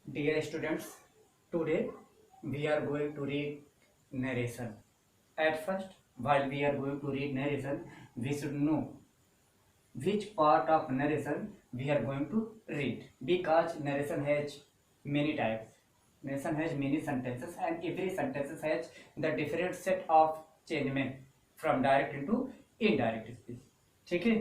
Dear students, today we are going to read narration. At first, while we are going to read narration, we should know which part of narration we are going to read, because narration has many types. Narration has many sentences and every sentence has the different set of changement from direct into indirect speech. ठीक है,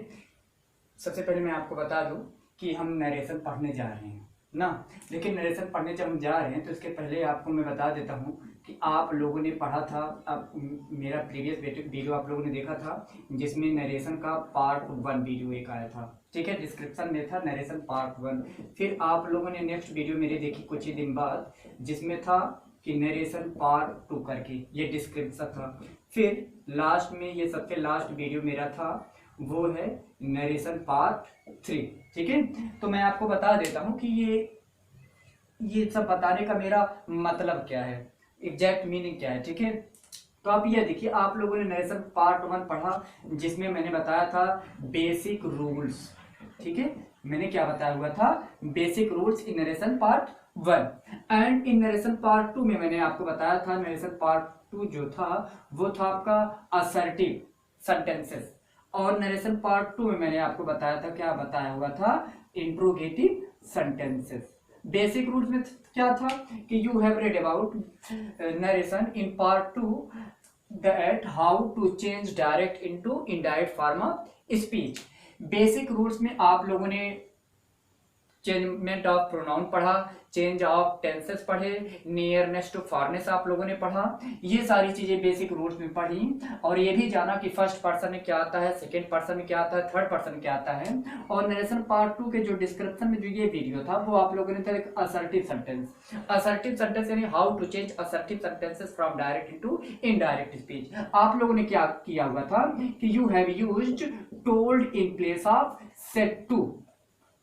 सबसे पहले मैं आपको बता दूं कि हम नरेशन पढ़ने जा रहे हैं ना। लेकिन नरेशन पढ़ने जब हम जा रहे हैं तो इसके पहले आपको मैं बता देता हूं कि आप लोगों ने पढ़ा था, अब मेरा प्रीवियस वीडियो आप लोगों ने देखा था जिसमें नरेशन का पार्ट 1 वीडियो एक आया था। ठीक है, डिस्क्रिप्शन में था नरेशन पार्ट 1। फिर आप लोगों ने नेक्स्ट वीडियो मेरी देखी कुछ ही दिन बाद, जिसमें था कि नरेशन पार्ट 2 करके, ये डिस्क्रिप्शन था। फिर लास्ट में ये सबसे लास्ट वीडियो मेरा था, वो है नरेशन पार्ट 3। ठीक है, तो मैं आपको बता देता हूं कि ये सब बताने का मेरा मतलब क्या है, एग्जैक्ट मीनिंग क्या है। ठीक है, तो आप ये देखिए, आप लोगों ने नरेशन पार्ट 1 पढ़ा जिसमें मैंने बताया था बेसिक रूल्स। ठीक है, मैंने क्या बताया हुआ था, basic rules in narration part 1। And in narration part 2 में मैंने आपको बताया था, नरेशन पार्ट 2 जो था वो था आपका असर्टिव सेंटेंसेस। और नरेशन पार्ट 2 में मैंने आपको बताया था, क्या बताया हुआ था, इंट्रोगेटिव सेंटेंसेस। बेसिक रूल्स में क्या था कि you have read about narration in part 2 that how to change direct into indirect form of speech. Basic rules में आप लोगों ने चेंजमेंट ऑफ प्रोनाउन पढ़ा, चेंज ऑफ टेंसेस पढ़े, नियरनेस टू फारनेस आप लोगों ने पढ़ा। ये सारी चीजें बेसिक रूल्स में पढ़ी। और ये भी जाना कि फर्स्ट पर्सन में क्या आता है, सेकंड पर्सन में क्या आता है, थर्ड पर्सन में क्या आता है। और नरेशन पार्ट 2 के जो डिस्क्रिप्शन में जो ये वीडियो था वो आप लोगों ने था एक असर्टिव सेंटेंस। असर्टिव सेंटेंस यानी how to change assertive sentences from direct into indirect speech. आप लोगों ने क्या किया हुआ था कि you have used told in place of said to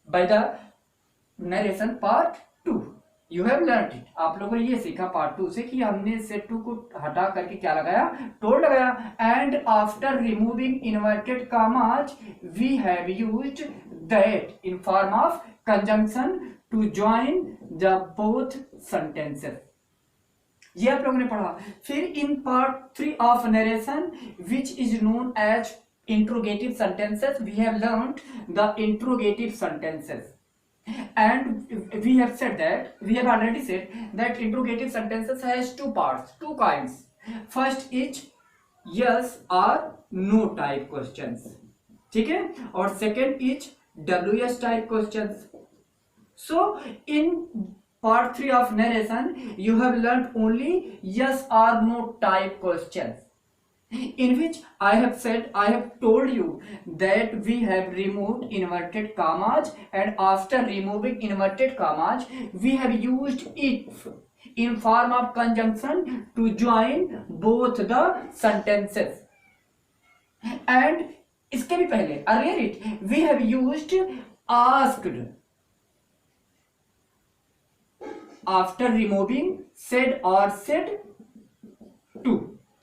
by the narration part 2। You have learned it. आप लोगों ने ये सीखा पार्ट 2 से कि हमने सेट 2 को हटा करके क्या लगाया, टोल्ड लगाया। And after removing inverted commas we have used that in form of conjunction to join the both sentences. ये आप लोगों ने पढ़ा। फिर in part 3 of narration which is known as interrogative sentences we have learned the interrogative sentences. And we have said that, we have already said that interrogative sentences has two parts, two kinds. First is yes or no type questions, ठीक है, और second is WS type questions. So in part 3 of narration you have learned only yes or no type questions, in which I have said, I have told you that we have removed inverted commas, and after removing inverted commas we have used if in form of conjunction to join both the sentences. And इसके भी पहले earlier it we have used asked after removing said or said to।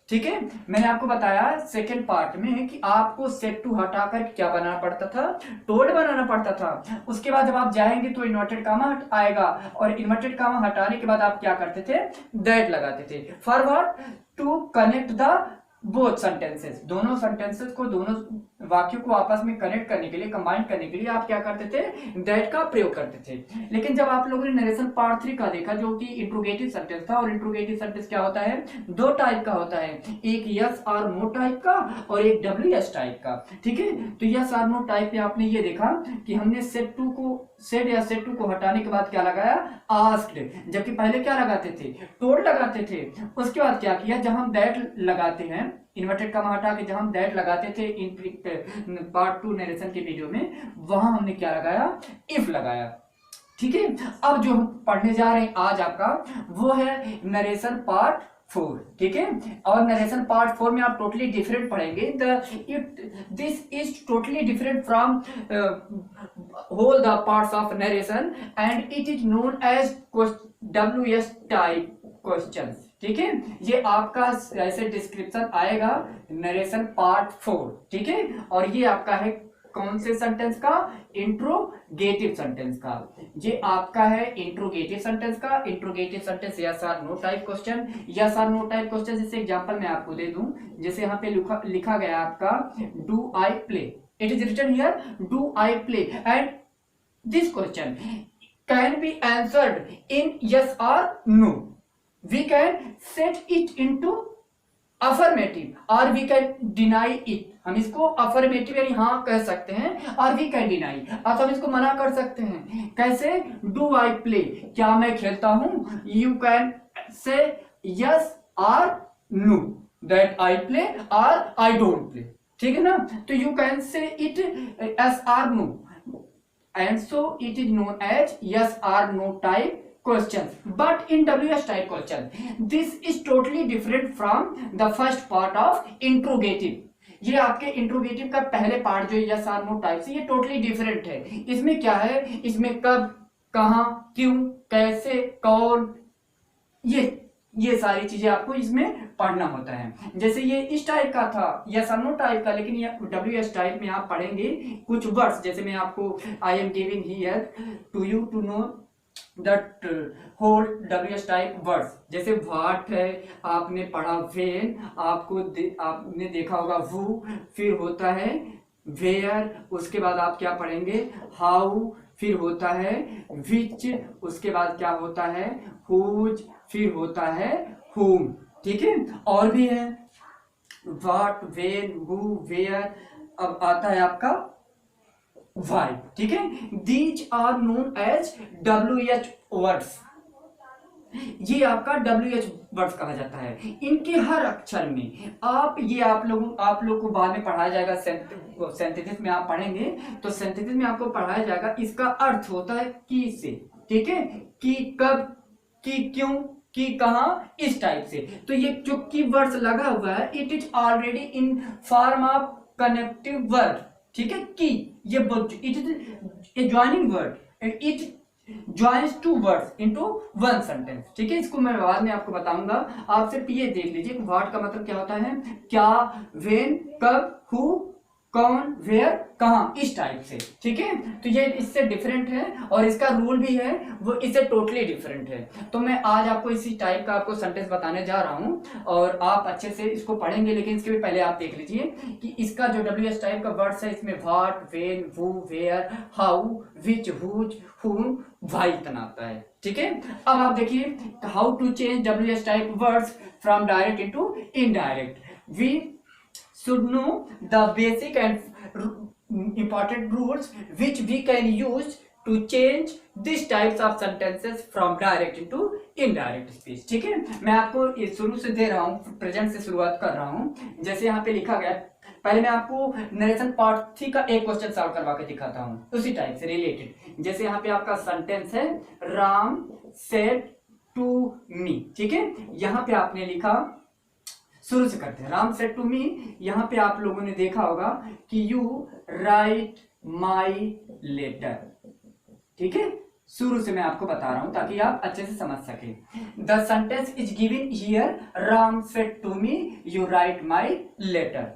ठीक है, मैंने आपको बताया second part में कि आपको सेट टू हटाकर क्या बनाना पड़ता था, टोल्ड बनाना पड़ता था। उसके बाद जब आप जाएंगे तो इन्वर्टेड कामा आएगा, और इन्वर्टेड कामा हटाने के बाद आप क्या करते थे, दैट लगाते थे। For what, to connect the both sentences, दोनों सेंटेंसेस को, दोनों वाक्यों को आपस में कनेक्ट करने के लिए, कंबाइन करने के लिए आप क्या करते थे, दैट का प्रयोग करते थे। लेकिन जब आप लोगों ने नरेशन पार्ट 3 का देखा जो कि इंट्रोगेटिव सेंटेंस था, और इंट्रोगेटिव सेंटेंस क्या होता है, दो टाइप का होता है, एक यस और नो टाइप का और एक WS टाइप का। ठीक है, तो यस और नो टाइप में आपने ये देखा कि हमने सेट 2 को, सेड या सेट 2 को हटाने के बाद क्या लगाया, आस्क्ड, जबकि पहले क्या लगाते थे, टोल्ड लगाते थे। उसके बाद क्या किया, जब हम दैट लगाते हैं, इन्वर्टेड कॉमा हटा के जब हम दैट लगाते थे इन पार्ट 2 नरेशन के वीडियो में, वहां हमने क्या लगाया, इफ लगाया। ठीक है, अब जो हम पढ़ने जा रहे हैं आज आपका, वो है नरेशन पार्ट 4। ठीक है, और नरेशन पार्ट 4 में आप टोटली डिफरेंट पढ़ेंगे। This is totally different from whole the parts of narration, and it is known as WS type questions. ठीक है, ये आपका ऐसे डिस्क्रिप्शन आएगा नरेशन पार्ट 4। ठीक है, और ये आपका है कौन से सेंटेंस का? इंट्रोगेटिव सेंटेंस का। ये आपका है इंट्रोगेटिव सेंटेंस का। Interrogative sentence yes or no type question. Yes or no type question जैसे एग्जांपल मैं आपको दे दूं, जैसे यहाँ पे लिखा गया आपका do I play. It is written here do I play and this question can be answered in yes और no. We can set it into affirmative or we can deny it. हम इसको अफर्मेटिव यानी हाँ कह सकते हैं और we can deny, और हम इसको मना कर सकते हैं। कैसे? डू आई प्ले, क्या मैं खेलता हूं? यू कैन से यस और नो, दैट आई प्ले और आई डोंट प्ले। ठीक है ना? तो you can say it yes or no and so it is known as yes or no type questions. But in WS type question, this is totally different from the first part of interrogative. ये आपके interrogative का पहले part जो yes or no type से ये totally different है। इसमें क्या है? इसमें कब, कहां, क्यों, कैसे, कौन, ये सारी चीजें आपको इसमें पढ़ना होता है। जैसे ये इस टाइप का था यस आर नो टाइप का, लेकिन ये WS टाइप में आप पढ़ेंगे कुछ वर्ड्स। जैसे मैं आपको I am giving here to you to know that whole WS type words. जैसे व्हाट है आपने पढ़ा, वेन आपने देखा होगा वू, फिर होता है वेयर, उसके बाद आप क्या पढ़ेंगे हाउ, फिर होता है विच, उसके बाद क्या होता है हुज, फिर होता है whom। ठीक है? और भी है व्हाट, वेन, हु, वेयर, अब आता है आपका वाई। ठीक है? These are known as WH words. ये आपका WH वर्ड्स कहा जाता है। इनके हर अक्षर में आप लोग को बाद में पढ़ाया जाएगा, सिंथेसिस में आप पढ़ेंगे तो सिंथेसिस में आपको पढ़ाया जाएगा। इसका अर्थ होता है की से। ठीक है? की कब, की क्यों, की कहां, इस टाइप से। तो ये जो की वर्ड्स लगा हुआ है it is already in form of connective word. ठीक है? की ये it is a joining word, it joins two words into one sentence. ठीक है? इसको मैं बाद में आपको बताऊंगा। आप सिर्फ ये देख लीजिए व्हाट का मतलब क्या होता है, क्या, व्हेन, कब, हु, कौन, वेयर, कहां, इस टाइप से। ठीक है? तो ये इससे डिफरेंट है और इसका रूल भी है वो इससे टोटली डिफरेंट है। तो मैं आज आपको इसी टाइप का आपको सेंटेंस बताने जा रहा हूं और आप अच्छे से इसको पढ़ेंगे, लेकिन इसके भी पहले आप देख लीजिए कि इसका जो WH टाइप का वर्ड्स है इसमें what, when, who, where, how, which, whose, whom, why इतना आता है। ठीक है? अब आप देखिए how to change WH type words from direct into indirect. We should know the basic and important rules which we can use to change these types of sentences from direct into indirect speech। ठीक है? मैं आपको शुरू से दे रहा हूँ, present से शुरुआत कर रहा हूँ। जैसे यहाँ पे लिखा गया, पहले मैं आपको नरेशन पार्ट 3 का एक क्वेश्चन सॉल्व करवा के दिखाता हूँ उसी टाइप से रिलेटेड। जैसे यहाँ पे आपका सेंटेंस है राम सेड टू मी। ठीक है? यहाँ पे आपने लिखा, शुरू से करते हैं, राम सेड टू मी। यहां पे आप लोगों ने देखा होगा कि यू राइट माई लेटर। ठीक है? शुरू से मैं आपको बता रहा हूं ताकि आप अच्छे से समझ सके। The sentence is given here Ram said to me you write my letter.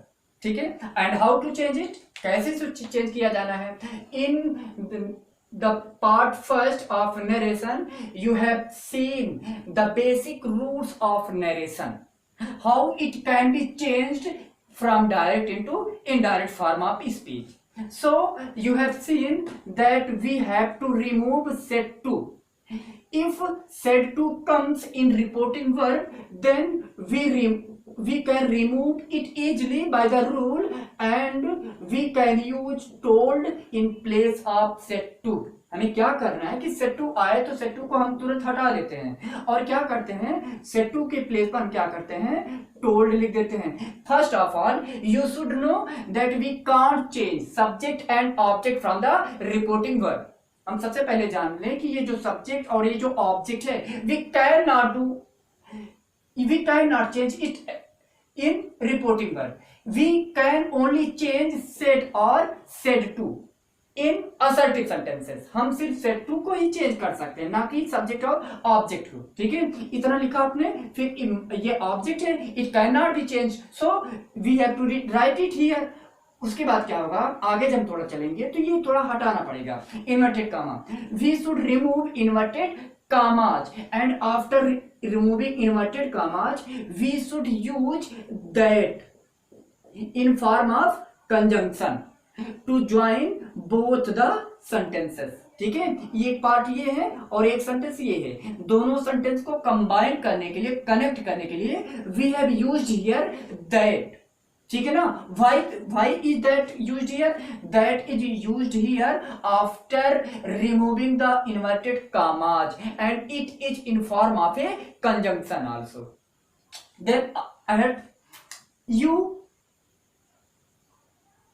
ठीक है? And how to change it, कैसे चेंज किया जाना है। इन the part first of narration you have seen the basic rules of narration, how it can be changed from direct into indirect form of speech. So you have seen that we have to remove said to. If said to comes in reporting verb, then we can remove it easily by the rule and we can use told in place of said to। हमें क्या करना है कि set to आए तो set to को हम तुरंत हटा देते हैं और क्या करते हैं सेट टू के प्लेस पर हम क्या करते हैं टोल्ड लिख देते हैं। First of all you should know that we can't change subject and object from the reporting verb. हम सबसे पहले जान लें कि ये जो सब्जेक्ट और ये जो ऑब्जेक्ट है we can not change it in reporting verb. We can only change said or said to in assertive sentences. हम सिर्फ सेड टू को ही चेंज कर सकते हैं, ना कि सब्जेक्ट और ऑब्जेक्ट को। ठीक है? इतना लिखा आपने। फिर ये ऑब्जेक्ट है, it can not be change, so we have to write it here उसके बाद क्या होगा, आगे जब थोड़ा चलेंगे तो ये थोड़ा हटाना पड़ेगा inverted comma. We should remove inverted commas and after removing inverted commas we should use that in form of conjunction to join both the sentences। ठीक है, ये एक पार्ट ये है और एक सेंटेंस ये है, दोनों सेंटेंस को कंबाइन करने के लिए, कनेक्ट करने के लिए we have used here that. ठीक है ना, why is that used here, that is used here after removing the inverted commas and it is in form of a conjunction also. Then you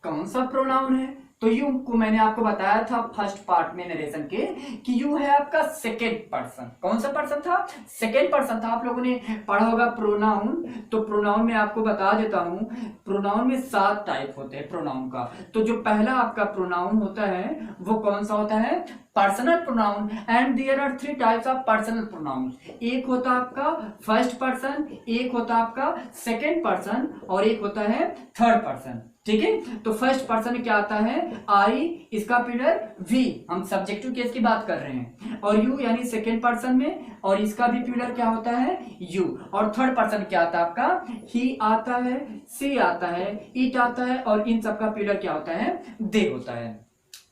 कौन सा pronoun है, तो you को मैंने आपको बताया था फर्स्ट पार्ट में नरेशन के कि यू है आपका सेकेंड पर्सन। कौन सा पर्सन था, सेकेंड पर्सन था। आप लोगों ने पढ़ा होगा प्रोनाउन, तो प्रोनाउन में आपको बता देता हूं, प्रोनाउन में 7 टाइप होते हैं प्रोनाउन का। तो जो पहला आपका प्रोनाउन होता है वो कौन सा होता है, personal pronoun. And there are 3 types of personal pronoun. एक होता आपका फर्स्ट पर्सन, एक होता आपका सेकेंड पर्सन और एक होता है थर्ड पर्सन। ठीक है, तो फर्स्ट पर्सन में क्या आता है, आई, इसका प्लूरल वी, हम सब्जेक्टिव केस की बात कर रहे हैं, और यू यानी सेकेंड पर्सन में, और इसका भी प्लूरल क्या होता है, यू। और थर्ड पर्सन क्या आता है आपका, ही आता है, सी आता है, इट आता है, और इन सबका प्लूरल क्या होता है, दे होता है।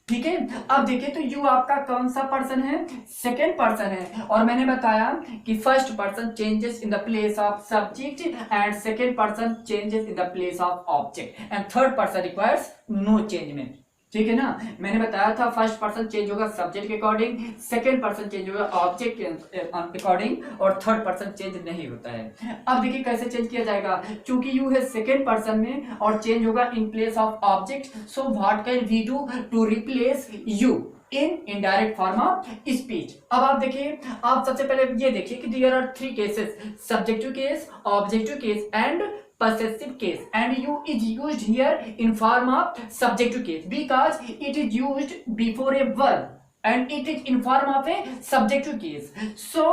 ठीक है, अब देखिए तो यू आपका कौन सा पर्सन है, सेकेंड पर्सन है। और मैंने बताया कि first person changes in the place of subject and second person changes in the place of object and third person requires no changement. ठीक है ना, मैंने बताया था फर्स्ट पर्सन चेंज होगा सब्जेक्ट के अकॉर्डिंग, सेकेंड पर्सन चेंज होगा object के अकॉर्डिंग, और थर्ड पर्सन चेंज नहीं होता है। अब देखिए कैसे चेंज किया जाएगा, क्योंकि यू है सेकेंड पर्सन में और चेंज होगा in place of object, so what can we do to replace you in indirect form of speech. अब आप देखिए, आप सबसे पहले ये देखिए कि there are 3 cases, subjective case, objective case and possessive case, and you is used here in form of subjective case because it is used before a verb and it is in form of a subjective case. So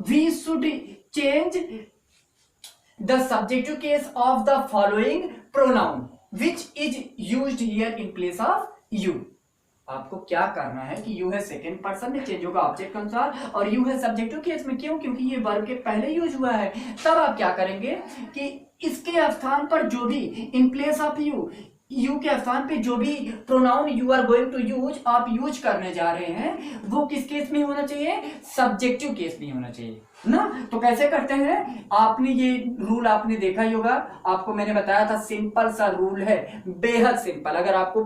we should change the subjective case of the following pronoun which is used here in place of you। आपको क्या करना है कि you है second person में change होगा object के अनुसार, और यू है सब्जेक्टिव केस में, क्यों, क्योंकि ये वर्ब के पहले यूज हुआ है। तब आप क्या करेंगे कि इसके स्थान पर जो भी इन प्लेस ऑफ यू के स्थान पे जो भी pronoun you are going to use, आप यूज करने जा रहे हैं, वो किस केस में होना चाहिए, सब्जेक्टिव केस में होना चाहिए ना। तो कैसे करते हैं, आपने ये रूल आपने देखा ही होगा, आपको मैंने बताया था, सिंपल सा रूल है, बेहद सिंपल। अगर आपको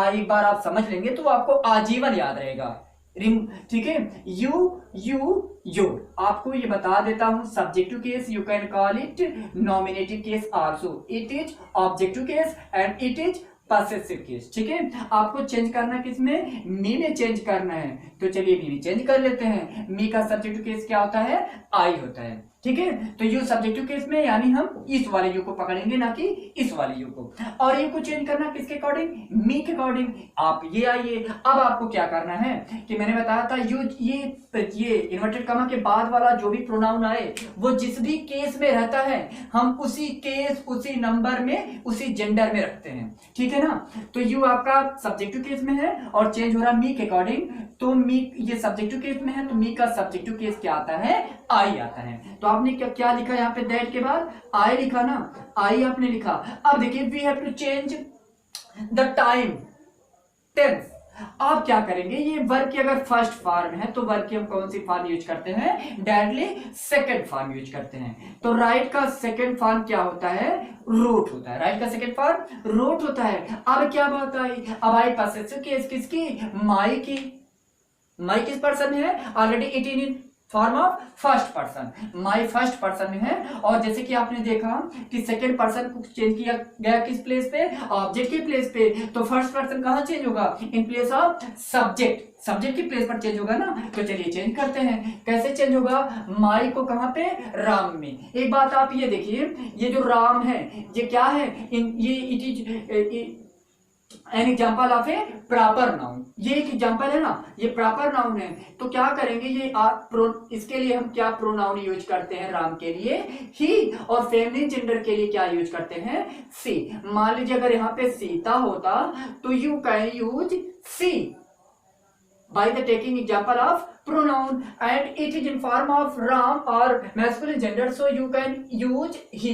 एक बार आप समझ लेंगे तो आपको आजीवन याद रहेगा। ठीक है, यू आपको ये बता देता हूं, subjective case you can call it nominative case also, it is objective case and it is possessive case. ठीक है, आपको चेंज करना किसमें, मी में चेंज करना है, तो चलिए मी में चेंज कर लेते हैं। मी का सब्जेक्टिव केस क्या होता है, आई होता है। ठीक है, तो यू सब्जेक्टिव केस में यानी हम इस वाले यू को पकड़ेंगे, ना कि इस वाले यू को। और यू को चेंज करना किसके अकॉर्डिंग, मी के अकॉर्डिंग। आप ये आइए, अब आपको क्या करना है कि मैंने बताया था यू ये इन्वर्टेड कॉमा के बाद वाला जो भी प्रोनाउन आए वो जिस भी केस में रहता है हम उसी केस, उसी नंबर में, उसी जेंडर में रखते हैं। ठीक है ना, तो यू आपका सब्जेक्टिव केस में है और चेंज हो रहा मी के अकॉर्डिंग, तो मी ये सब्जेक्टिव केस में है, तो मी का सब्जेक्टिव केस क्या आता है, आई आता है। तो आपने क्या लिखा यहाँ पे, दैट के बाद आई लिखा ना, आई आपने लिखा। अब देखिए we have to change the time, tense. आप क्या करेंगे, ये वर्ब की अगर फर्स्ट फॉर्म है तो वर्ब की हम कौन सी फॉर्म यूज करते हैं, डायरेक्टली सेकंड फॉर्म यूज करते हैं। तो राइट का सेकंड फॉर्म क्या होता है, रूट होता है। राइट का सेकंड फॉर्म रूट होता है। अब क्या बात आई, अब आई पॉसेसिव केस किसकी, माई की। माई किस पर्सन में है, already it in form of first person, my first person में है। और जैसे कि आपने देखा कि सेकेंड पर्सन को चेंज किया गया किस प्लेस पे, ऑब्जेक्ट के प्लेस पे, तो फर्स्ट पर्सन कहां चेंज होगा, in place of subject, subject की प्लेस पर चेंज होगा ना। तो चलिए चेंज करते हैं, कैसे चेंज होगा, माई को कहां पे, राम में। एक बात आप ये देखिए, ये जो राम है ये क्या है, ये it is an example of A proper noun, ये एक एग्जाम्पल है ना, ये प्रॉपर नाउन है। तो क्या करेंगे, ये इसके लिए हम क्या प्रोनाउन यूज करते हैं, राम के लिए ही, और फेमिनिन जेंडर के लिए क्या यूज करते हैं, सी। मान लीजिए अगर यहाँ पे सीता होता तो you can use she by the taking example of pronoun, and it is in form of ram or masculine gender, so you can use he।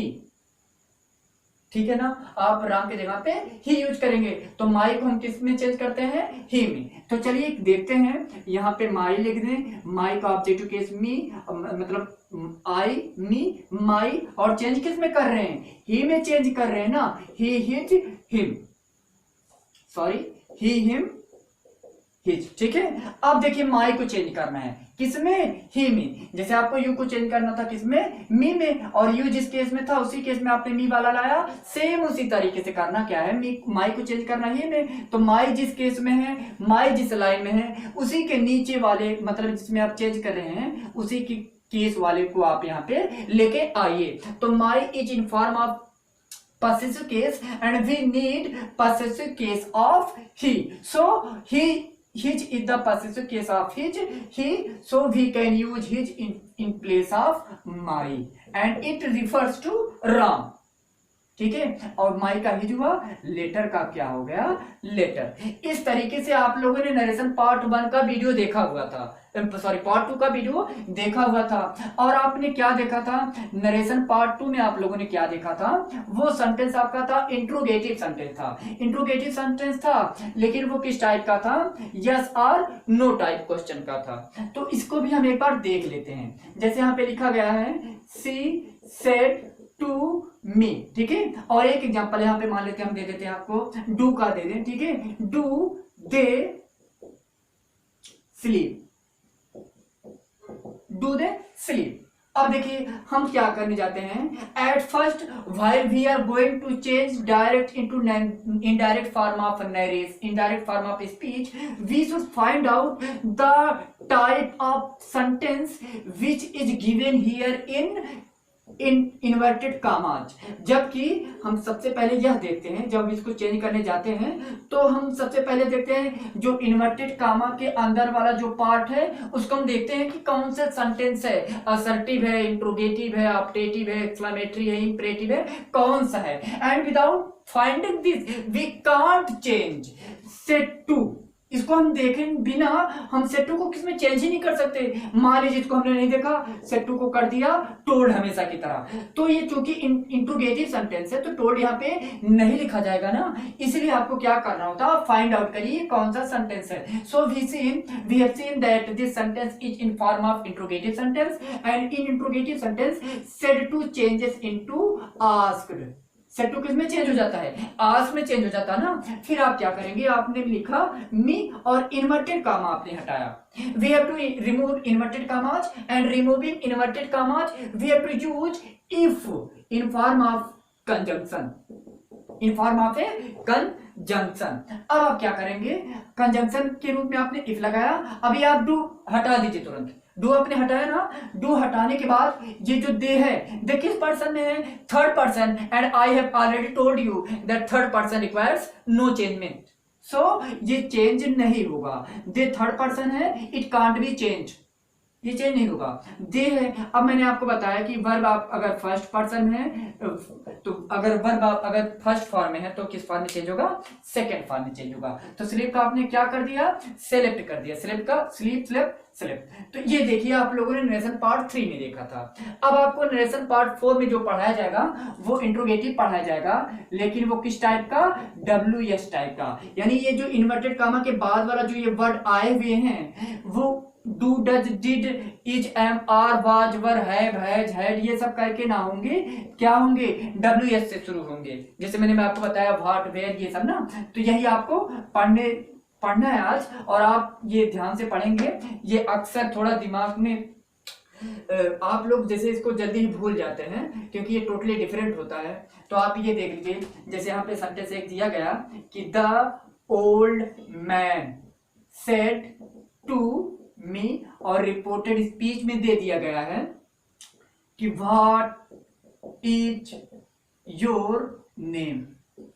ठीक है ना, आप राम के जगह पे ही यूज करेंगे। तो माई को हम किस में चेंज करते हैं, ही में। तो चलिए देखते हैं, यहाँ पे माई लिख दें, माई का ऑब्जेक्टिव केस मी, मतलब आई मी माई, और चेंज किस में कर रहे हैं, ही में चेंज कर रहे हैं ना, ही हिज हिम, सॉरी ही हिम हिज। ठीक है, अब देखिए माई को चेंज करना है किसमें, ही में। जैसे आपको यू को चेंज करना था किसमें, मी में, और यू जिस केस में था उसी केस में आपने मी वाला लाया। सेम उसी तरीके से करना क्या है, मी माई को चेंज करना ही में। तो माई जिस केस में है, माई जिस लाइन में है, उसी के नीचे वाले, मतलब जिसमें आप चेंज कर रहे हैं उसी की केस वाले को आप यहाँ पे लेके आइए। तो my is in form of possessive case and we need possessive case of he, so his is the possessive case of he, so we can use his in place of my, and it refers to ram। ठीक है, और माई का his हुआ, letter का क्या हो गया, letter. इस तरीके से आप लोगों ने नरेशन पार्ट 1 का वीडियो देखा हुआ था, सॉरी पार्ट 2 का वीडियो देखा हुआ था। और आपने क्या देखा था, नरेशन पार्ट 2 में आप लोगों ने क्या देखा था, वो सेंटेंस आपका था इंट्रोगेटिव सेंटेंस था। इंट्रोगेटिव सेंटेंस था, लेकिन वो किस टाइप का था, यस और नो टाइप क्वेश्चन का था। तो इसको भी हम एक बार देख लेते हैं। जैसे यहाँ पे लिखा गया है, सी सेड टू मी, ठीक है। और एक एग्जांपल यहाँ पे मान लेते हैं, हम दे देते हैं आपको, डू का दे दें, ठीक है। Do they sleep, do they sleep. अब देखिए हम क्या करने जाते हैं, at first while we are going to change direct into indirect form of narration, indirect form of speech, we should find out the type of sentence which is given here in inverted commas. जबकि हम सबसे पहले यह देखते हैं, जब इसको change करने जाते हैं तो हम सबसे पहले देखते हैं जो इन्वर्टेड कामा के अंदर वाला जो पार्ट है उसको हम देखते हैं कि कौन सा सेंटेंस है, असर्टिव है, इंट्रोगेटिव है, ऑप्टेटिव है, एक्सक्लेमेटरी है, इंपरेटिव है, कौन सा है। And without finding this we can't change said to. इसको हम देखें बिना हम सेट टू को किसमें चेंज ही नहीं कर सकते। मान लीजिए इसको हमने नहीं देखा, सेट टू को कर दिया टोल्ड हमेशा की तरह, तो ये चूंकि इंट्रोगेटिव सेंटेंस है तो टोल्ड यहाँ पे नहीं लिखा जाएगा ना, इसलिए आपको क्या करना होता है, फाइंड आउट करिए कौन सा सेंटेंस है। So we have seen that this sentence is in form of interrogative sentence, and in interrogative sentence said to changes into asked. Said to किस में चेंज हो जाता है, आस्क में चेंज हो जाता है ना। फिर आप क्या करेंगे, आपने लिखा मी और इन्वर्टेड कामा आपने हटाया। We have to remove inverted commas, and removing inverted commas we have to use if in form of conjunction, in form of a conjunction. अब आप क्या करेंगे, कंजंक्शन के रूप में आपने इफ लगाया, अभी आप डू हटा दीजिए तुरंत। डू आपने हटाया ना, डू हटाने के बाद ये जो दे है, दे किस पर्सन में है, third person, and I have already told you that third person requires no changement, so ये चेंज नहीं होगा। दे थर्ड पर्सन है, इट कांट बी चेंज, ये चेंज नहीं होगा। दे है, अब मैंने आपको बताया कि वर्ब आप अगर फर्स्ट पर्सन है तो अगर वर्ब आप अगर फर्स्ट फॉर्म में है तो किस फॉर्म में चेंज होगा, सेकंड फॉर्म में चेंज होगा। तो स्लीप का आपने क्या कर दिया, सेलेक्ट कर दिया, स्लीप का स्लीप स्लेप स्लेप। तो ये देखिए आप लोगों ने नरेशन पार्ट 3 में देखा था। अब आपको नरेशन पार्ट 4 में जो पढ़ाया जाएगा वो इंट्रोगेटिव पढ़ाया जाएगा, लेकिन वो किस टाइप का, WS टाइप का। यानी ये जो इन्वर्टेड कामा के बाद वाला जो ये वर्ड आए हुए हैं वो do does did is am are was were have has had ये सब करके ना होंगे, क्या होंगे, WS से शुरू होंगे। जैसे मैंने आपको बताया व्हाट वेयर ये सब ना, तो यही आपको पढ़ना है आज, और आप ये ध्यान से पढ़ेंगे। ये अक्सर थोड़ा दिमाग में आप लोग जैसे इसको जल्दी ही भूल जाते हैं क्योंकि ये टोटली डिफरेंट होता है। तो आप ये देख लीजिए, जैसे यहाँ पे सेंटेंस एक दिया गया कि the old man said to me, और रिपोर्टेड स्पीच में दे दिया गया है कि व्हाट इज योर नेम।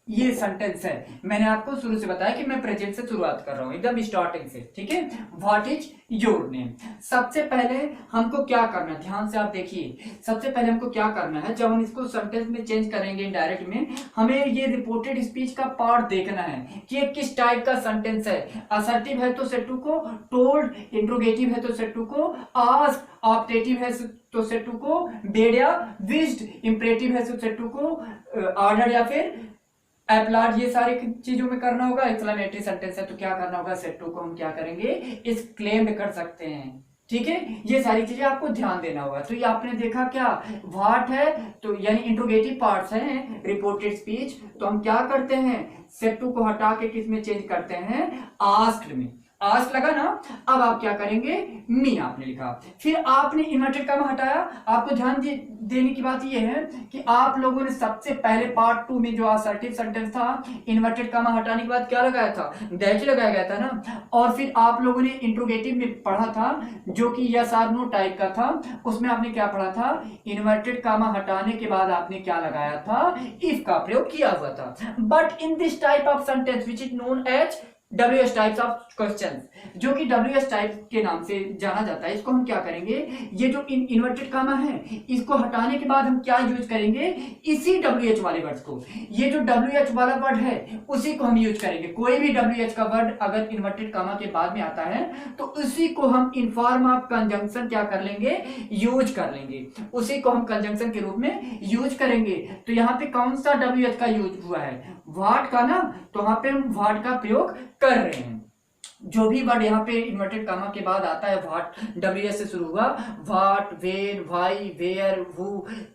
ये सेंटेंस है। मैंने आपको शुरू से बताया कि मैं प्रेजेंट से शुरुआत कर रहा हूं, एकदम स्टार्टिंग से, ठीक है। What is your name. सबसे पहले हमको क्या करना है, ध्यान से आप देखिए, सबसे पहले हमको क्या करना है, जब हम इसको सेंटेंस में चेंज करेंगे इनडायरेक्ट में, हमें ये रिपोर्टेड स्पीच का पार्ट देखना है कि ये किस टाइप का सेंटेंस है। असर्टिव है तो सेट टू को, टोल्ड, इंट्रोगेटिव है तो सेट टू को, आस्क, ऑप्टेटिव है तो सेट टू को, बेड या विज्ड, इंपरेटिव है तो सेट टू को, ऑर्डर या फिर एप्लाड, ये सारे चीजों में करना होगा। एक्सक्लेमेटरी सेंटेंस है तो क्या करना होगा, सेट टू को हम क्या करेंगे, एक्सक्लेम्ड कर सकते हैं, ठीक है। ये सारी चीजें आपको ध्यान देना होगा। तो ये आपने देखा क्या, व्हाट है तो यानी इंट्रोगेटिव पार्ट्स हैं रिपोर्टेड स्पीच, तो हम क्या करते हैं, सेट टू को हटा के किस में चेंज करते हैं, आस्क्ड में। आस्क लगा ना, अब आप क्या करेंगे, मी आपने लिखा, फिर आपने इन्वर्टेड कॉमा हटाया। आपको ध्यान देने की बात यह है कि आप लोगों ने सबसे पहले पार्ट 2 में जो असर्टिव सेंटेंस था, इन्वर्टेड कॉमा हटाने के बाद क्या लगाया था, दैट लगाया गया था ना। और फिर आप लोगों ने इंट्रोगेटिव में पढ़ा था जो कि यस और नो टाइप का था, उसमें आपने क्या पढ़ा था, इन्वर्टेड कॉमा हटाने के बाद आपने क्या लगाया था, इफ का प्रयोग किया हुआ था। But in this type of sentence which is known as WS types of questions, जो कि WS टाइप के नाम से जाना जाता है, इसको हम क्या करेंगे, ये जो इन्वर्टेड कॉमा है इसको हटाने के बाद हम क्या यूज करेंगे, इसी WH वाले वर्ड्स को, ये जो WH वाला वर्ड है उसी को हम यूज करेंगे। कोई भी WH का वर्ड अगर इन्वर्टेड कॉमा के बाद में आता है तो उसी को हम इन फॉर्म ऑफ कंजंक्शन क्या कर लेंगे, यूज कर लेंगे, उसी को हम कंजंक्शन के रूप में यूज करेंगे। तो यहाँ पे कौन सा WH का यूज हुआ है, व्हाट का ना, तो यहाँ पे हम व्हाट का प्रयोग कर रहे हैं। जो भी वर्ड यहाँ पे इन्वर्टेड कॉमा के बाद आता है, व्हाट WS से शुरू हुआ, what, when, why, where, who,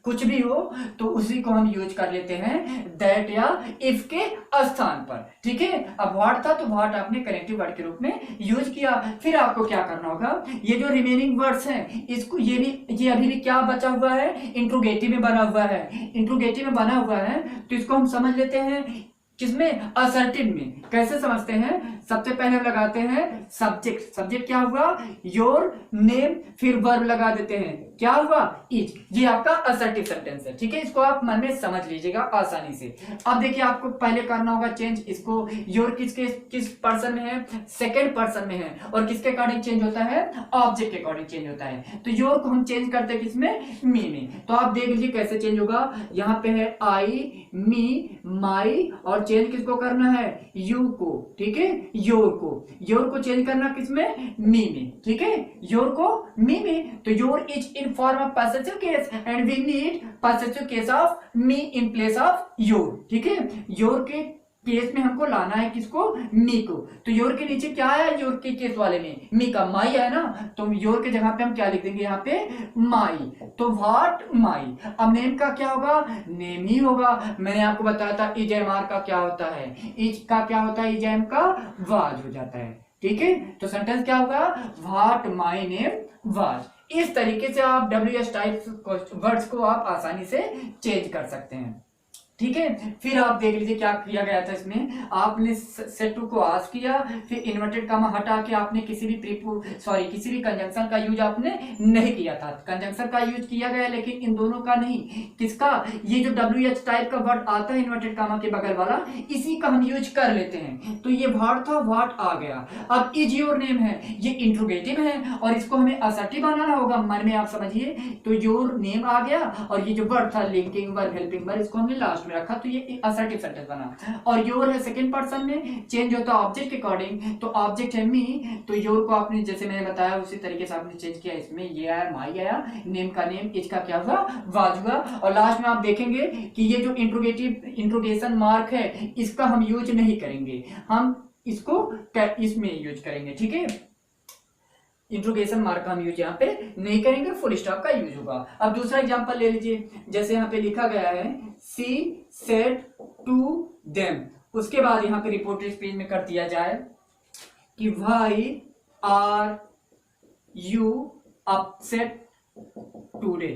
कुछ भी हो तो उसी को हम यूज कर लेते हैं दैट या इफ के स्थान पर, ठीक है। अब व्हाट था तो व्हाट आपने कनेक्टिव वर्ड के रूप में यूज किया। फिर आपको क्या करना होगा, ये जो रिमेनिंग वर्ड्स हैं इसको, ये अभी भी क्या बचा हुआ है, इंट्रोगेटिव में बना हुआ है, इंट्रोगेटिव में बना हुआ है, तो इसको हम समझ लेते हैं किसमें, असर्टिव में। कैसे समझते हैं, सबसे पहले हम लगाते हैं सब्जेक्ट, सब्जेक्ट क्या हुआ, योर नेम, फिर वर्ब लगा देते हैं, क्या हुआ, इज। ये आपका असर्टिव सेंटेंस है, ठीक है। इसको आप मन में समझ लीजिएगा आसानी से। अब देखिए आपको पहले करना होगा चेंज, इसको योर किस पर्सन में है, सेकेंड पर्सन में है, और किसके अकॉर्डिंग चेंज होता है, ऑब्जेक्ट के अकॉर्डिंग चेंज होता है। तो योर को हम चेंज करते हैं किसमें, मी में। तो आप देख लीजिए कैसे चेंज होगा, यहाँ पे है आई, मी, माई, और चेंज किसको करना है, यू को, ठीक है, योर को चेंज करना किसमें, मी में, ठीक है, योर को मी में। तो your is in form of possessive case and we need possessive case of me in place of your, ठीक है। योर के केस में हमको लाना है किसको, मी को। तो योर के नीचे क्या है, योर के केस वाले में मी का माई है ना, तो योर के जगह पे हम क्या लिख देंगे, यहाँ पे माई। तो व्हाट, माई। अब नेम का क्या होगा, नेम ही होगा। मैंने आपको बताया था इज एम आर का क्या होता है, इज का क्या होता है, इज एम का वाज हो जाता है, ठीक है। तो सेंटेंस क्या होगा, व्हाट माई नेम वाज। इस तरीके से आप WS टाइप वर्ड्स को आप आसानी से चेंज कर सकते हैं, ठीक है। फिर आप देख लीजिए क्या किया गया था इसमें, आपने सेट टू को आस्क किया, फिर इन्वर्टेड कॉमा हटा के आपने किसी भी किसी भी कंजंक्शन का यूज आपने नहीं किया था। कंजंक्शन का यूज किया गया लेकिन इन दोनों का नहीं, किसका, ये जो WH टाइप का वर्ड आता है इन्वर्टेड कॉमा के बगल वाला, इसी का हम यूज कर लेते हैं। तो ये व्हाट था, व्हाट आ गया। अब इज योर नेम है, ये इंट्रोगेटिव है और इसको हमें असर्टिव बनाना होगा, मन में आप समझिए। तो योर नेम आ गया और ये जो वर्ड था लिंकिंग वर्ब, हेल्पिंग वर्ब, इसको हमने लास्ट में रखा, तो ये असर्टिव सेंटेंस बना। और योर है सेकंड पर्सन में, चेंज होता है ऑब्जेक्ट के अकॉर्डिंग, तो ऑब्जेक्ट है मी, तो योर को आपने जैसे मैंने बताया उसी तरीके से आपने चेंज किया, इसमें ये आया, माई आया, नेम का नेम, इज का क्या हुआ, वाज हुआ। और लास्ट में आप देखेंगे कि ये जो इंट्रोगेशन मार्क है इसका हम यूज नहीं करेंगे, हम इसको इसमें यूज करेंगे, ठीक है। इंट्रोगेशन मार्क का हम यूज यहाँ पे नहीं करेंगे, फुल स्टॉप का यूज होगा। अब दूसरा एग्जांपल ले लीजिए, जैसे यहाँ पे लिखा गया है सी सेड टू देम, उसके बाद यहाँ पे रिपोर्टेड स्पीच में कर दिया जाए कि why are you upset today,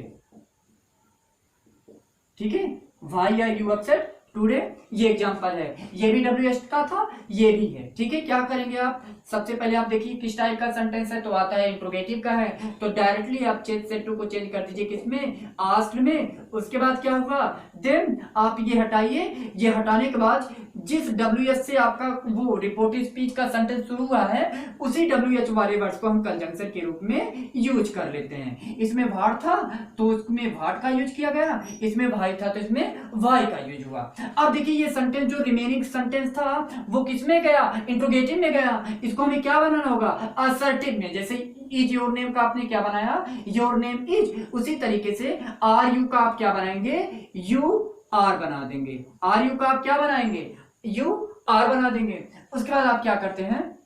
ठीक है, why are you upset today, ये एग्जांपल है। ये भी WH का था, ये भी है, ठीक है। क्या करेंगे आप, सबसे पहले आप देखिए किस टाइप का सेंटेंस है, तो आता है इंट्रोगेटिव का है, तो डायरेक्टली आप चेंज सेट टू को चेंज कर दीजिए किसमें, आस्क्ड में। उसके बाद क्या हुआ, देन आप ये हटाइए, ये हटाने के बाद जिस WH से आपका वो रिपोर्टेड स्पीच का सेंटेंस शुरू हुआ है उसी WH वाले वर्ड्स को हम कंजंक्शन के रूप में यूज कर लेते हैं। इसमें भाड़ था तो उसमें भाड़ का यूज किया गया, इसमें भाई था तो इसमें वाई का यूज हुआ। अब देखिए ये सेंटेंस जो रिमेनिंग सेंटेंस था वो किसमें गया, इंट्रोगेटिव में गया। इसको हमें क्या बनाना होगा, असर्टिव में। जैसे इज योर नेम का आपने क्या बनाया, योर नेम इज, उसी तरीके से आर यू का आप क्या बनाएंगे, यू आर बना देंगे। आर यू का आप क्या बनाएंगे, यू आर बना देंगे। उसके बाद आप क्या करते हैं,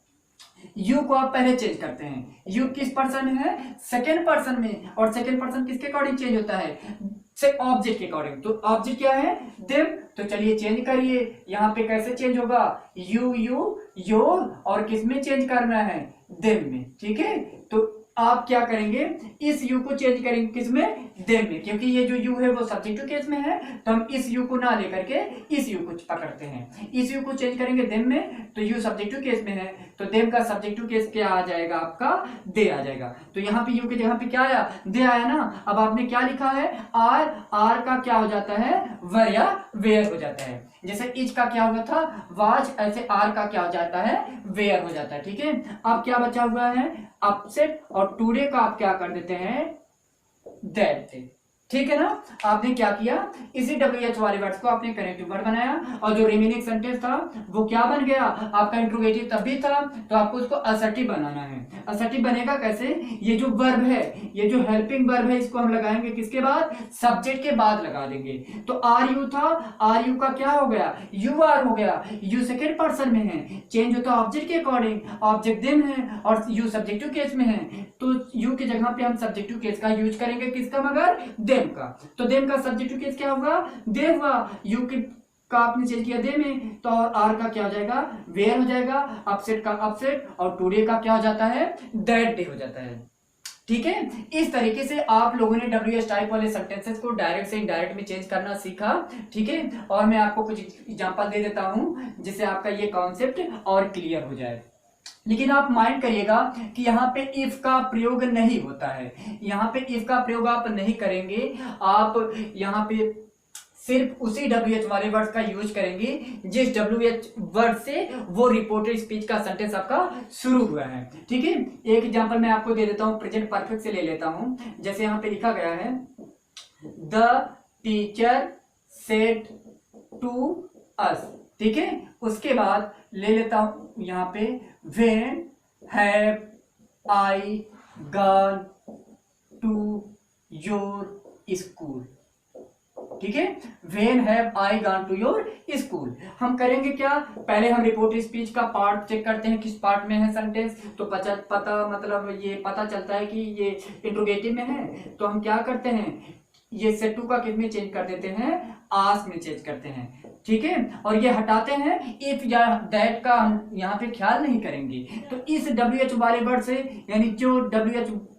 यू को आप पहले चेंज करते हैं। यू किस पर्सन में है, सेकेंड पर्सन में, और सेकेंड पर्सन किसके अकॉर्डिंग चेंज होता है, से ऑब्जेक्ट के अकॉर्डिंग। तो ऑब्जेक्ट क्या है, देम। तो चलिए चेंज करिए, यहाँ पे कैसे चेंज होगा, यू यू योर, और किस में चेंज करना है, देम में। ठीक है, तो आप क्या करेंगे, इस यू को चेंज करेंगे किसमें, देम में, क्योंकि ये जो यू है वो सब्जेक्टिव केस में है, तो हम इस यू को ना लेकर के इस यू को पकड़ते हैं। इस यू को चेंज करेंगे देम में, तो यू सब्जेक्टिव केस में है, तो देम का सब्जेक्टिव केस क्या आ जाएगा आपका, दे आ जाएगा। तो यहाँ पे यू के जगह पे क्या आया, दे आया ना। अब आपने क्या लिखा है, आर, आर का क्या हो जाता है, वर या वेयर हो जाता है। जैसे इज का क्या हुआ था, वाज, ऐसे आर का क्या हो जाता है, वेयर हो जाता है। ठीक है, अब क्या बचा हुआ है, अपसेट, और टुडे का आप क्या कर देते हैं, दैट डे। ठीक है ना, आपने क्या किया, इसी WH वाले वर्ड्स को आपने कनेक्टिव वर्ड बनाया, और जो रिमेनिंग सेंटेंस था वो क्या बन गया, आपका इंट्रोगेटिव तब भी था, तो आपको उसको असर्टिव बनाना है। असर्टिव बनेगा कैसे, ये जो वर्ब है, ये जो हेल्पिंग वर्ब है, इसको हम लगाएंगे किसके बाद, सब्जेक्ट के बाद लगा देंगे। तो आर यू था, आर यू का क्या हो गया, यू आर हो गया। यू सेकेंड पर्सन में है, चेंज होता ऑब्जेक्ट के अकॉर्डिंग, ऑब्जेक्ट देम है, और यू सब्जेक्टिव केस में है, तो यू की जगह पे हम सब्जेक्टिव केस का यूज करेंगे, किसका, मगर देम का। तो देम का सब्जेक्टिव केस क्या होगा, दे हुआ। यू का आपने चेंज किया दे में, तो आर का क्या हो जाएगा, वेयर हो जाएगा। अपसेट का अपसेट, और टुडे का क्या हो जाता है, दैट डे हो जाता है। ठीक है, इस तरीके से आप लोगों ने WH टाइप वाले सेंटेंसेस को डायरेक्ट से इनडायरेक्ट में चेंज करना सीखा। ठीक है, और मैं आपको कुछ एग्जांपल दे देता हूं जिससे आपका ये कॉन्सेप्ट और क्लियर हो जाए। लेकिन आप माइंड करिएगा कि यहाँ पे इफ का प्रयोग नहीं होता है, यहाँ पे इफ का प्रयोग आप नहीं करेंगे। आप यहाँ पे सिर्फ उसी WH वाले वर्ड का यूज करेंगे जिस WH वर्ड से वो रिपोर्टेड स्पीच का सेंटेंस आपका शुरू हुआ है। ठीक है, एक एग्जांपल मैं आपको दे देता हूँ, प्रेजेंट परफेक्ट से ले लेता हूँ। जैसे यहाँ पे लिखा गया है, the teacher said to us. ठीक है, उसके बाद ले लेता हूं यहां पे, when have I gone to your school. ठीक है, when have I gone to your school. हम करेंगे क्या, पहले हम रिपोर्ट स्पीच का पार्ट चेक करते हैं किस पार्ट में है सेंटेंस, तो पता मतलब ये पता चलता है कि ये इंट्रोगेटिव में है, तो हम क्या करते हैं, ये सेट टू का किस में चेंज कर देते हैं, आस्क में चेंज करते हैं। ठीक है, और ये हटाते हैं इफ या दैट का हम यहाँ पे ख्याल नहीं करेंगे। तो इस WH वाले वर्ड से, यानी जो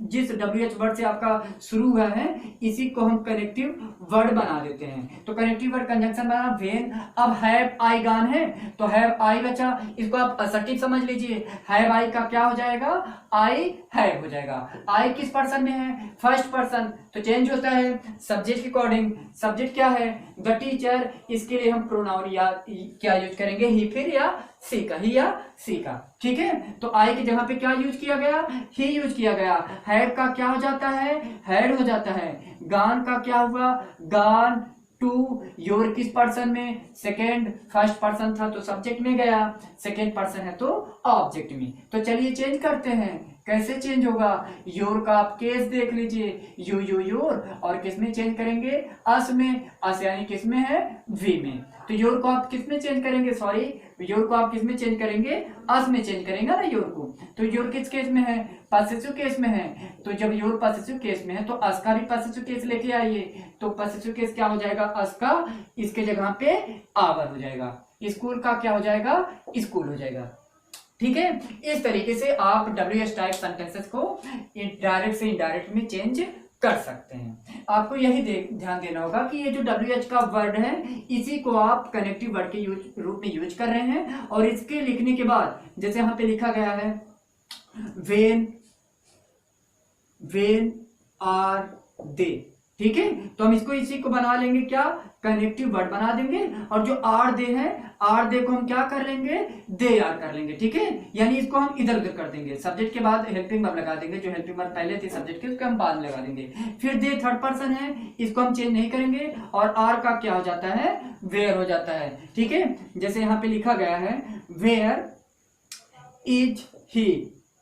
जिस WH वर्ड से आपका शुरू हुआ है, इसी को हम कनेक्टिव वर्ड बना देते हैं। तो कनेक्टिव वर्ड कंजंक्शन बना व्हेन। अब हैव आई गॉन है, तो हैव आई बचा, इसको आप असर्टिव समझ लीजिए। हैव आई का क्या हो जाएगा, आई हैव हो जाएगा। आई किस पर्सन में है, फर्स्ट पर्सन, तो चेंज होता है सब्जेक्ट के अकॉर्डिंग। सब्जेक्ट क्या है, द टीचर, इसके लिए हम प्रोनाउन या क्या यूज करेंगे, ही फिर या सी का, ही या सी का। ठीक है, तो आई की जगह पे क्या यूज किया गया, ही यूज किया गया। हैव का क्या हो जाता है, हैड हो जाता है। गॉन का क्या हुआ, गॉन टू योर किस पर्सन में, सेकेंड, फर्स्ट पर्सन था तो सब्जेक्ट में गया, सेकेंड पर्सन है तो ऑब्जेक्ट में। तो चलिए चेंज करते हैं, कैसे चेंज होगा, योर का आप केस देख लीजिए, यू यू योर, और किस में चेंज करेंगे, अस में। अस यानी किस में है, वी में। तो योर को आप किस में चेंज करेंगे, सॉरी, योर को आप किस में चेंज करेंगे, अस में चेंज करेंगे ना योर को। तो योर किस केस में है, पॉसेसिव केस में है। तो जब योर पॉसेसिव केस में है तो अस का भी पॉसेसिव केस लेके आइए। तो पॉसेसिव केस क्या हो जाएगा, अस का, इसके जगह पे आवर हो जाएगा। स्कूल का क्या हो जाएगा, स्कूल हो जाएगा। ठीक है, इस तरीके से आप WH टाइप सेंटेंसेस को डायरेक्ट से इनडायरेक्ट में चेंज कर सकते हैं। आपको यही ध्यान देना होगा कि ये जो WH का वर्ड है इसी को आप कनेक्टिव वर्ड के रूप में यूज कर रहे हैं। और इसके लिखने के बाद जैसे यहाँ पे लिखा गया है वेन आर दे, ठीक है, तो हम इसको इसी को बना लेंगे क्या, कनेक्टिव वर्ड बना देंगे। और जो आर दे है, आर दे को हम क्या कर लेंगे, दे आर कर लेंगे, ठीक है, यानी इसको हम इधर उधर कर देंगे। सब्जेक्ट के बाद हेल्पिंग वर्ब लगा देंगे, जो हेल्पिंग वर्ब पहले थी सब्जेक्ट के उसको हम बाद में लगा देंगे। फिर दे थर्ड पर्सन है, इसको हम चेंज नहीं करेंगे। और आर का क्या हो जाता है, वेयर हो जाता है, ठीक है। जैसे यहाँ पे लिखा गया है वेयर इज ही,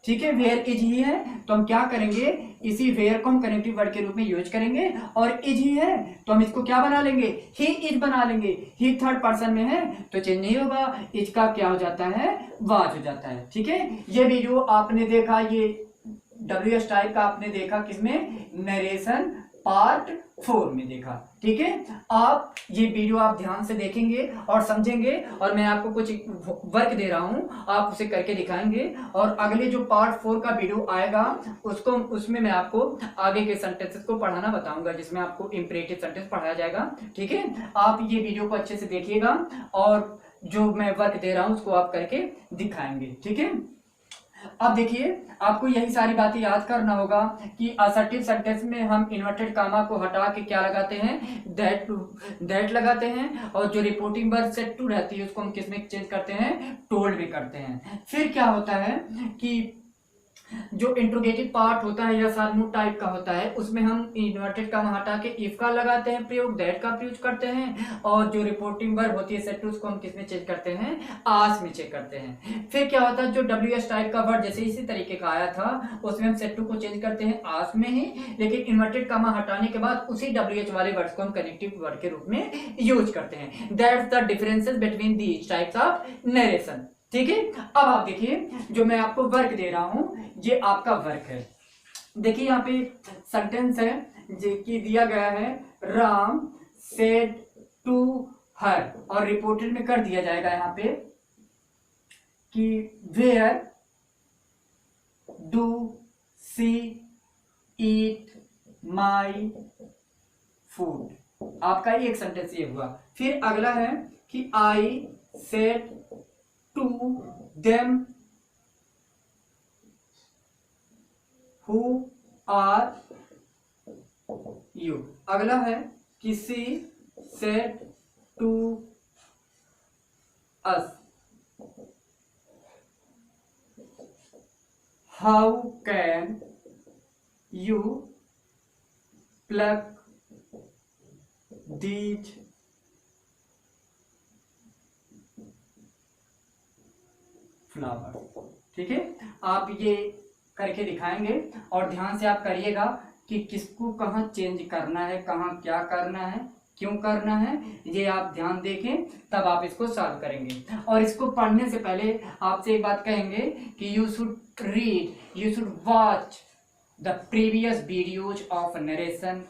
ठीक है, वेयर इज ही है, तो हम क्या करेंगे, इसी वेयर को हम कनेक्टिव वर्ड के रूप में यूज करेंगे। और इज ही है तो हम इसको क्या बना लेंगे, ही इज बना लेंगे। ही थर्ड पर्सन में है तो चेंज नहीं होगा, इज का क्या हो जाता है, वाज हो जाता है, ठीक है। ये वीडियो आपने देखा, ये WH टाइप का आपने देखा किसमें, नरेशन पार्ट 4 में देखा, ठीक है। आप ये वीडियो आप ध्यान से देखेंगे और समझेंगे, और मैं आपको कुछ वर्क दे रहा हूं, आप उसे करके दिखाएंगे। और अगले जो पार्ट 4 का वीडियो आएगा उसमें मैं आपको आगे के सेंटेंसेस को पढ़ाना बताऊंगा, जिसमें आपको इंपरेटिव सेंटेंस पढ़ाया जाएगा, ठीक है। आप ये वीडियो को अच्छे से देखिएगा और जो मैं वर्क दे रहा हूं उसको आप करके दिखाएंगे, ठीक है। अब देखिए, आपको यही सारी बातें याद करना होगा कि असर्टिव सेंटेंस में हम इन्वर्टेड कामा को हटा के क्या लगाते हैं, दैट लगाते हैं। और जो रिपोर्टिंग वर्ब सेट टू रहती है उसको हम किस में चेंज करते हैं, टोल्ड में करते हैं। फिर क्या होता है कि जो इंट्रोगेटिव पार्ट होता है या सारमूड टाइप का होता है उसमें हम इन्वर्टेड कामा हटा के इफ का लगाते हैं प्रयोग, दैट का प्रयोग करते हैं। और जो रिपोर्टिंग वर्ब होती है सेट टू उसको हम किस में चेंज करते हैं, आस में चेक करते हैं। फिर क्या होता है, जो WH टाइप का वर्ड जैसे इसी तरीके का आया था उसमें हम सेट टू को चेंज करते हैं आस में ही, लेकिन इन्वर्टेड कामा हटाने के बाद उसी WH वाले वर्ड्स को हम कनेक्टिव वर्ड के रूप में यूज करते हैं। That's the differences between these types of narration, ठीक है। अब आप देखिए, जो मैं आपको वर्क दे रहा हूं ये आपका वर्क है। देखिए यहाँ पे सेंटेंस है जो कि दिया गया है, राम सेड टू हर, और रिपोर्टेड में कर दिया जाएगा यहाँ पे कि where do she eat my food. आपका एक सेंटेंस ये हुआ। फिर अगला है कि I said to them who are you. अगला है कि she said to us how can you pluck these flower, ठीक है। आप ये करके दिखाएंगे और ध्यान से आप करिएगा कि किसको कहाँ चेंज करना है, कहाँ क्या करना है, क्यों करना है, ये आप ध्यान देखें तब आप इसको सॉल्व करेंगे। और इसको पढ़ने से पहले आपसे एक बात कहेंगे कि you should watch the previous videos of narration,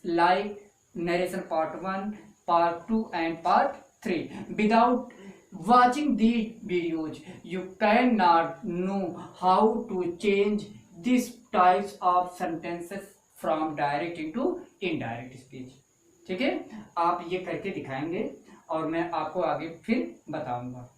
like narration part 1, part 2 and part 3। Without watching these videos you cannot know how to change these types of sentences from direct into indirect speech, ठीक है। आप ये करके दिखाएंगे और मैं आपको आगे फिर बताऊंगा।